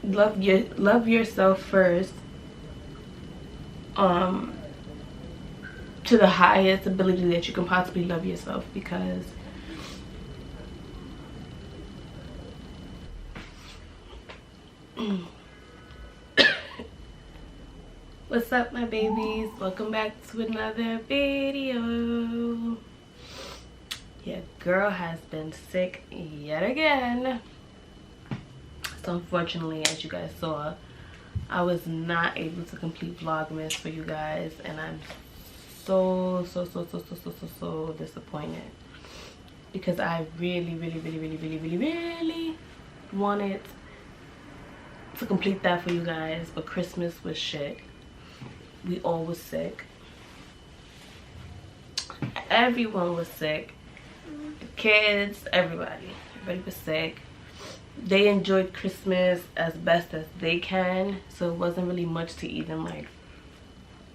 love yourself first, to the highest ability that you can possibly love yourself, because what's up, my babies? Welcome back to another video. Your girl has been sick yet again, so unfortunately, as you guys saw, I was not able to complete Vlogmas for you guys, and I'm so disappointed, because I really wanted to complete that for you guys. But Christmas was shit. We all was sick. Everyone was sick. The kids, everybody was sick. They enjoyed Christmas as best as they can, so it wasn't really much to even like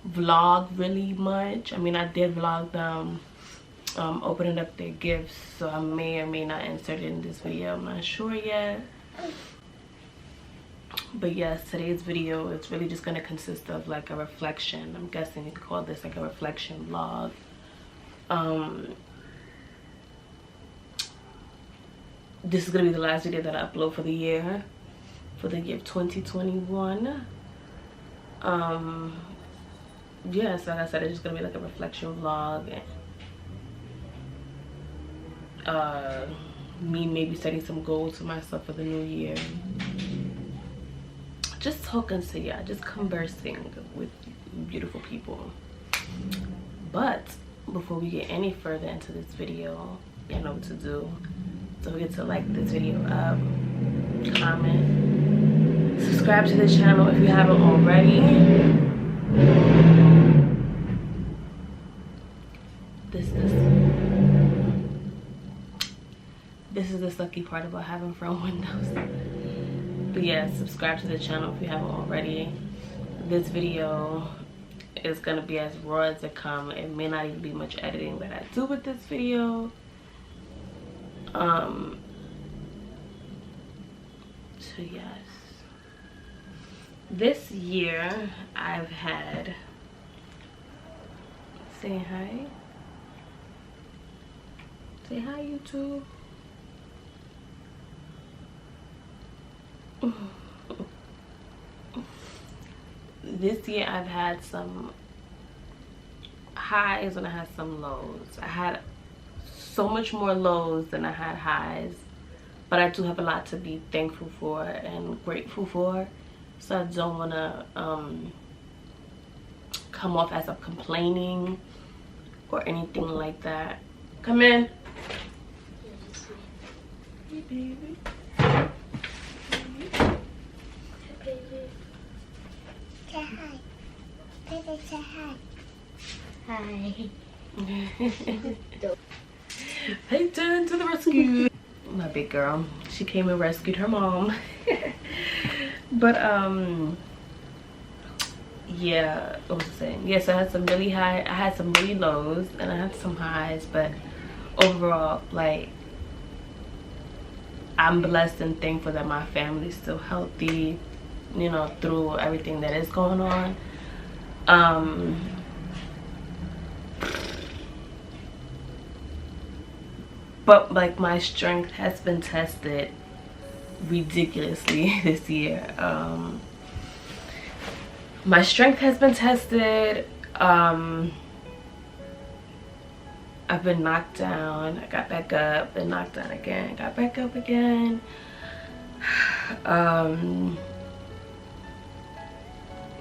vlog really much. I mean, I did vlog them opening up their gifts, so I may or may not insert it in this video. I'm not sure yet. But yes, today's video is really just going to consist of like a reflection. I'm guessing you could call this like a reflection vlog. This is going to be the last video that I upload for the year of 2021. Yeah, so like I said, it's just going to be like a reflection vlog. Me maybe setting some goals for myself for the new year. Just talking to y'all, just conversing with beautiful people. But before we get any further into this video, you know what to do. Don't forget to like this video up, comment, subscribe to the channel if you haven't already. This is the sucky part about having front windows. But yeah, subscribe to the channel if you haven't already. This video is gonna be as raw as it come. It may not even be much editing that I do with this video. So yes, this year I've had, say hi, YouTube. This year I've had some highs and I had some lows. I had so much more lows than I had highs, but I do have a lot to be thankful for and grateful for, so I don't want to come off as I'm complaining or anything like that. Come in. Hey, baby. Say hi. Baby, say hi. Hi. Peyton to the rescue. My big girl, she came and rescued her mom. But yeah, what was I saying? Yes, I had some really high, I had some really lows, and I had some highs, but overall, like, I'm blessed and thankful that my family's still healthy, you know, through everything that is going on. But like, my strength has been tested ridiculously this year. My strength has been tested. I've been knocked down, I got back up, been knocked down again, got back up again.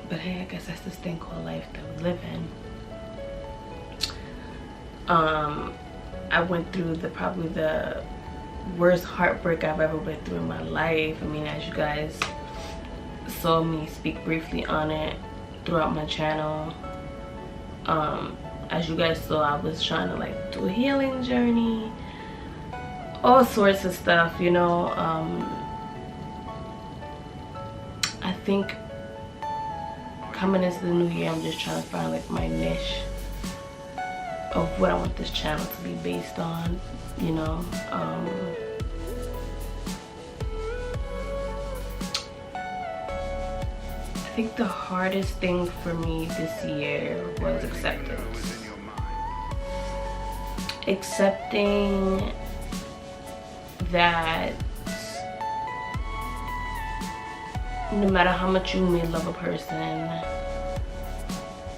But hey, I guess that's this thing called life that we live in. I went through probably the worst heartbreak I've ever been through in my life. I mean, as you guys saw me speak briefly on it throughout my channel. As you guys saw, I was trying to like do a healing journey, all sorts of stuff, you know. I think coming into the new year, I'm just trying to find like my niche of what I want this channel to be based on, you know. think the hardest thing for me this year was acceptance. Accepting that no matter how much you may love a person,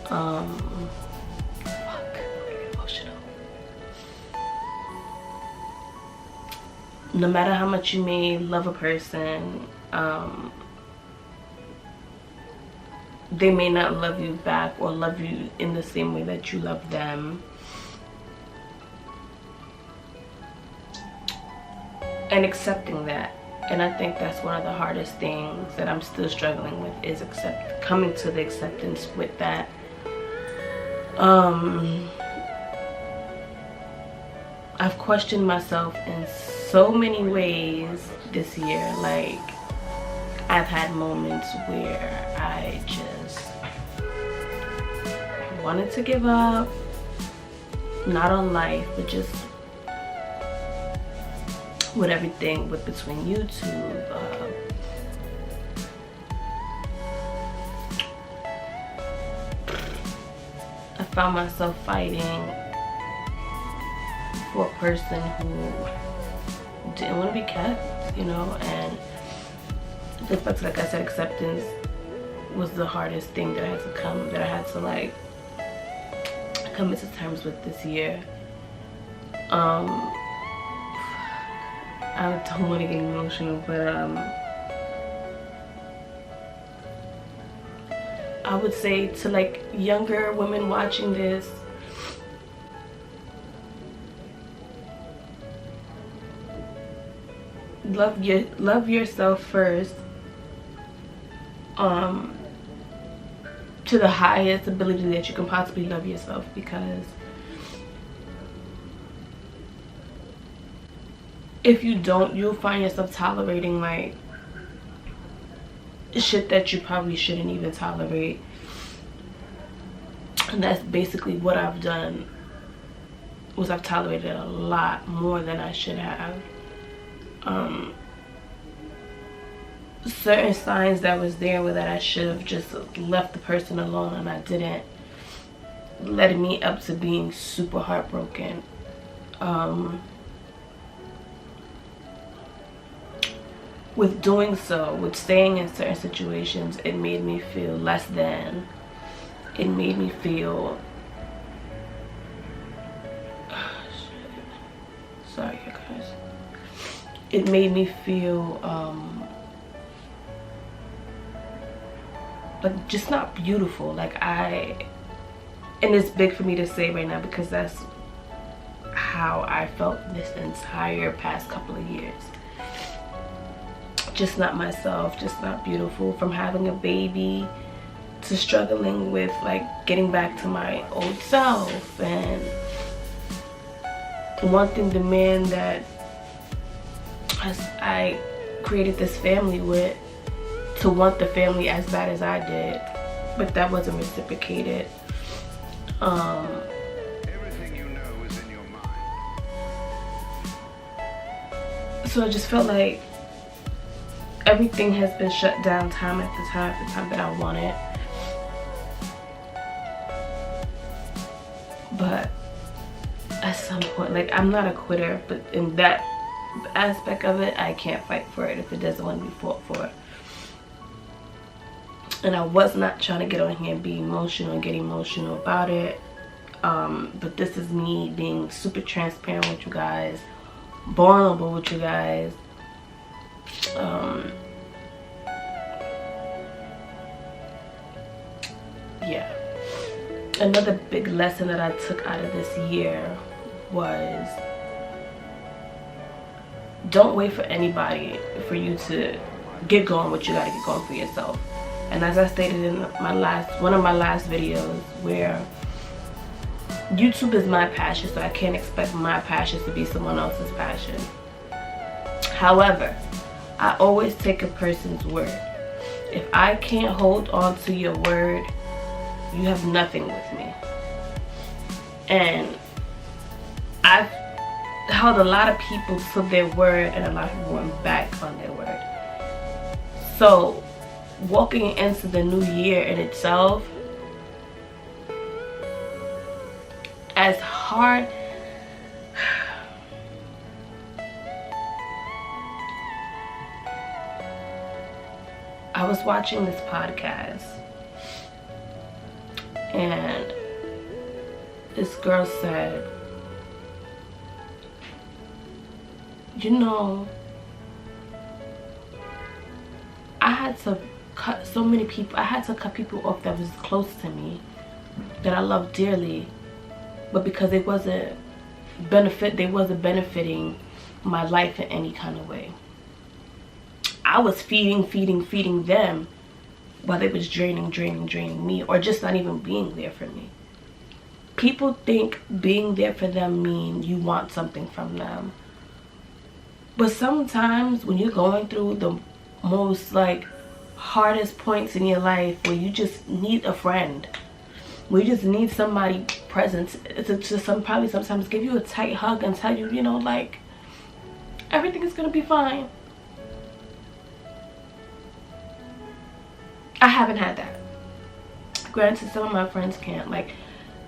I'm getting emotional. No matter how much you may love a person, they may not love you back or love you in the same way that you love them. And accepting that. And I think that's one of the hardest things that I'm still struggling with, is coming to the acceptance with that. I've questioned myself in so many ways this year. Like, I've had moments where I just wanted to give up, not on life, but just with everything between YouTube, I found myself fighting for a person who didn't want to be kept, you know. And the fact, like I said, acceptance was the hardest thing that I had to like come into terms with this year. I don't want to get emotional, but I would say to like younger women watching this, love yourself first, to the highest ability that you can possibly love yourself, because if you don't, you'll find yourself tolerating like shit that you probably shouldn't even tolerate. And that's basically what I've done, was I've tolerated a lot more than I should have. Certain signs that was there were that I should have just left the person alone, and I didn't, led me up to being super heartbroken. With doing so, with staying in certain situations, it made me feel less than. It made me feel, sorry you guys. It made me feel like just not beautiful. Like and it's big for me to say right now, because that's how I felt this entire past couple of years. Just not myself, just not beautiful. From having a baby to struggling with like getting back to my old self, and wanting the man that I created this family with to want the family as bad as I did, but that wasn't reciprocated. Everything you know is in your mind. So I just felt like everything has been shut down time after time after time that I wanted. But at some point, like, I'm not a quitter, but in that aspect of it, I can't fight for it if it doesn't want to be fought for. And I was not trying to get on here and be emotional and get emotional about it. But this is me being super transparent with you guys, vulnerable with you guys. Yeah. Another big lesson that I took out of this year was, don't wait for anybody for you to get going what you gotta get going for yourself. And as I stated in one of my last videos, where YouTube is my passion, so I can't expect my passion to be someone else's passion. However, I always take a person's word. If I can't hold on to your word, you have nothing with me. And I've held a lot of people to their word, and a lot of people went back on their word. So walking into the new year in itself, as hard I was watching this podcast, and this girl said, you know, I had to cut so many people, I had to cut people off that was close to me, that I loved dearly, but because they wasn't benefiting my life in any kind of way. I was feeding them while they was draining me, or just not even being there for me. People think being there for them mean you want something from them. But sometimes when you're going through the most like hardest points in your life, where you just need a friend, where you just need somebody present to probably sometimes give you a tight hug and tell you, you know, like, everything is gonna be fine. I haven't had that. Granted, some of my friends can't. Like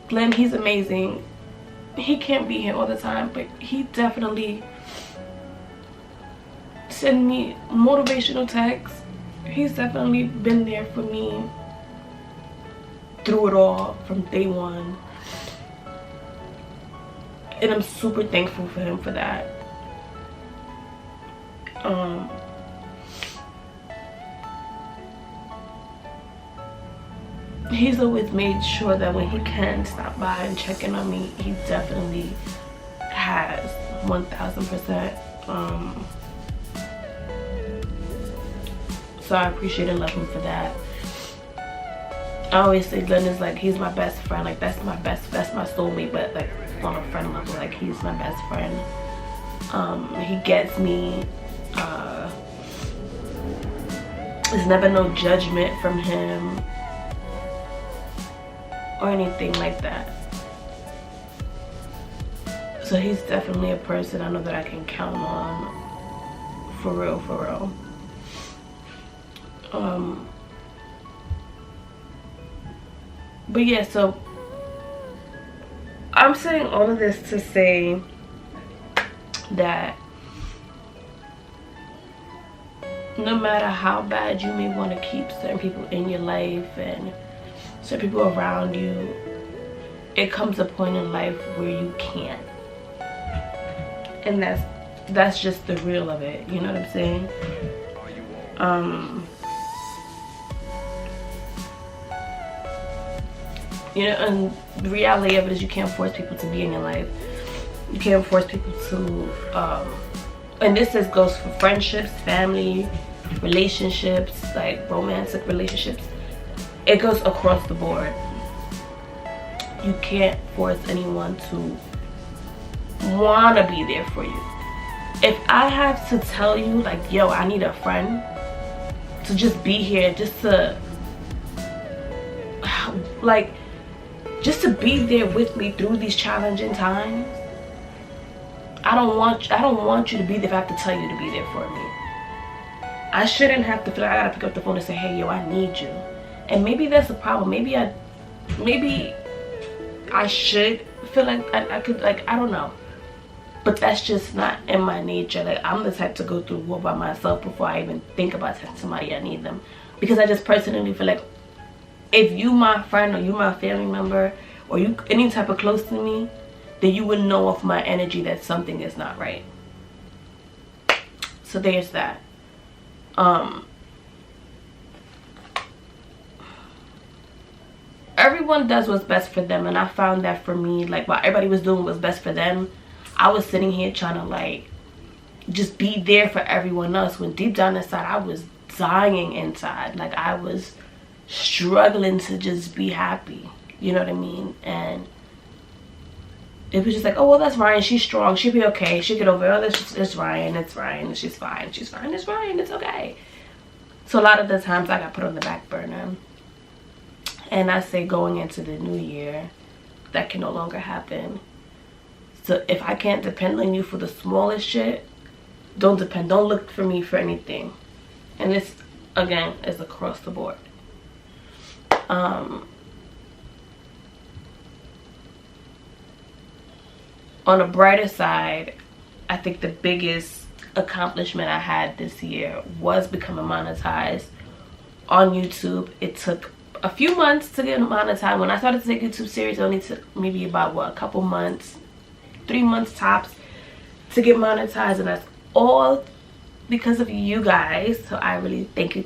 Glenn, he's amazing. He can't be here all the time, but he definitely send me motivational texts. He's definitely been there for me through it all from day one, and I'm super thankful for him for that. He's always made sure that when he can stop by and check in on me, he definitely has 1000%. So I appreciate and love him for that. I always say Glenn is like, he's my best friend. Like that's my soulmate, but like on a friend level, like he's my best friend. He gets me. There's never no judgment from him or anything like that. So he's definitely a person I know that I can count on, for real, for real. But yeah, so I'm saying all of this to say that no matter how bad you may want to keep certain people in your life and certain people around you, it comes a point in life where you can't. And that's just the real of it, you know what I'm saying? You know, and the reality of it is you can't force people to be in your life. You can't force people to, and this goes for friendships, family, relationships, like romantic relationships. It goes across the board. You can't force anyone to want to be there for you. If I have to tell you, like, yo, I need a friend to just be here, just to, like, just to be there with me through these challenging times, I don't want you to be there if I have to tell you to be there for me. I shouldn't have to feel like I gotta pick up the phone and say, hey, yo, I need you. And maybe that's a problem. Maybe I should feel like I could, like, I don't know. But that's just not in my nature. Like, I'm the type to go through war by myself before I even think about telling somebody I need them. Because I just personally feel like if you my friend or you my family member or you any type of close to me, then you would know off my energy that something is not right. So there's that. Everyone does what's best for them, and I found that for me, like while everybody was doing what's best for them, I was sitting here trying to like just be there for everyone else, when deep down inside I was dying inside. Like I was struggling to just be happy, you know what I mean? And it was just like, oh well, that's Ryan, she's strong, she'll be okay, she'll get over it. Oh, it's Ryan, she's fine, it's Ryan, it's okay. So a lot of the times I got put on the back burner. And I say going into the new year, that can no longer happen. So if I can't depend on you for the smallest shit, don't look for me for anything. And it's again, is across the board. On a brighter side, I think the biggest accomplishment I had this year was becoming monetized on YouTube. It took a few months to get monetized. When I started to take YouTube serious, it only took maybe about, what, a couple months, 3 months tops to get monetized, and that's all because of you guys. So I really thank you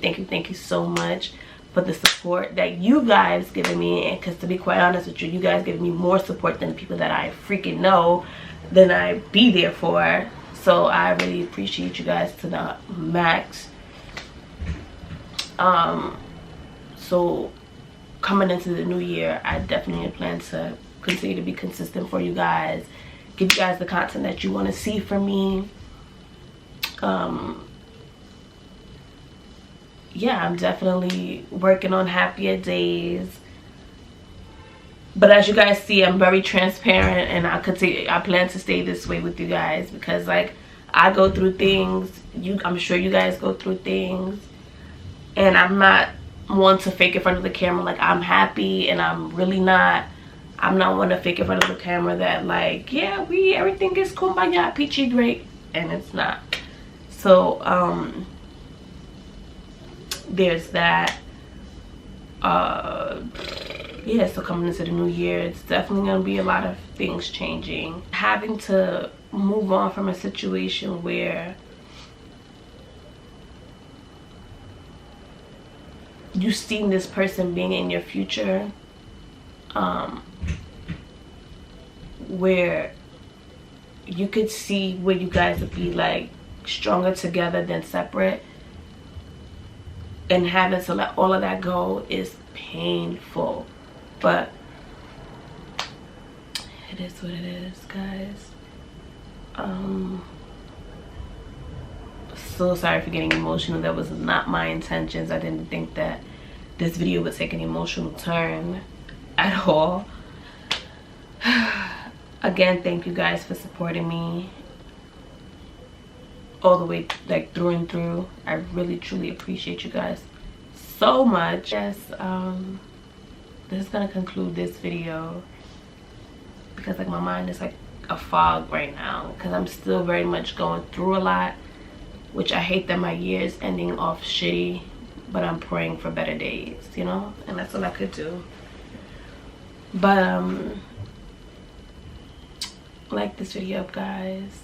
so much for the support that you guys giving me. And because to be quite honest with you, you guys give me more support than the people that I freaking know than I be there for. So I really appreciate you guys to the max. So coming into the new year, I definitely plan to continue to be consistent for you guys, give you guys the content that you want to see from me. Yeah, I'm definitely working on happier days, but as you guys see, I'm very transparent, and I plan to stay this way with you guys, because like I go through things, I'm sure you guys go through things, and I'm not one to fake in front of the camera like I'm happy, and I'm really not. I'm not one to fake in front of the camera that like, yeah, everything is kumbaya, peachy great, and it's not. So there's that. Yeah, so coming into the new year, it's definitely gonna be a lot of things changing. Having to move on from a situation where you've seen this person being in your future, where you could see where you guys would be like stronger together than separate, and having to let all of that go is painful, but it is what it is, guys. So sorry for getting emotional. That was not my intentions. I didn't think that this video would take an emotional turn at all. Again, thank you guys for supporting me all the way, like through and through. I really truly appreciate you guys so much. Yes, this is gonna conclude this video, because like my mind is like a fog right now, because I'm still very much going through a lot, which I hate that my year is ending off shitty, but I'm praying for better days, you know, and that's all I could do. But like this video up, guys.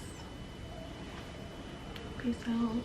Peace out.